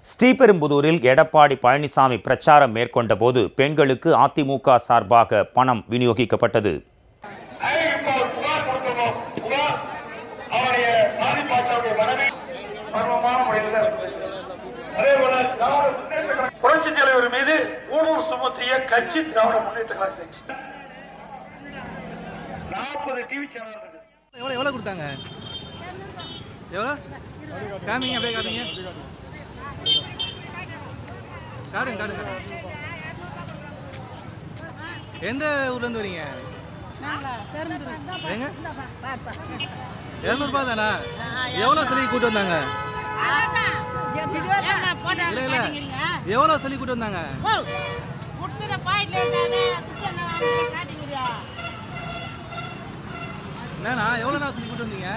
ஸ்ரீபெரும்புதூரில் எடப்பாடி பழனிசாமி பிரச்சாரம் மேற்கொண்ட போது பெண்களுக்கு அதிமுக சார்பாக பணம் விநியோகிக்கப்பட்டது. புரட்சித் தலைவர் மீது ஊழல் சுமத்திய கட்சி திராவிட முன்னேற்ற கழக கட்சி. 40 டிவி சேனல் இருக்கு. எவ்வளவு கொடுத்தாங்க? எவ்வளவு? காமிங்க, அப்படியே காமிங்க. காடுங்க காடுங்க. எந்த ஊர்ல இருந்து வரீங்க? எங்க? 200 ரூபாய் தானா? எவ்வளவு சொல்லி கூட்டு வந்தாங்க? எவ்வளவு சொல்லி கூட்டு வந்தாங்க? என்னண்ணா எவ்வளவு சொல்லி கூட்டு வந்தீங்க?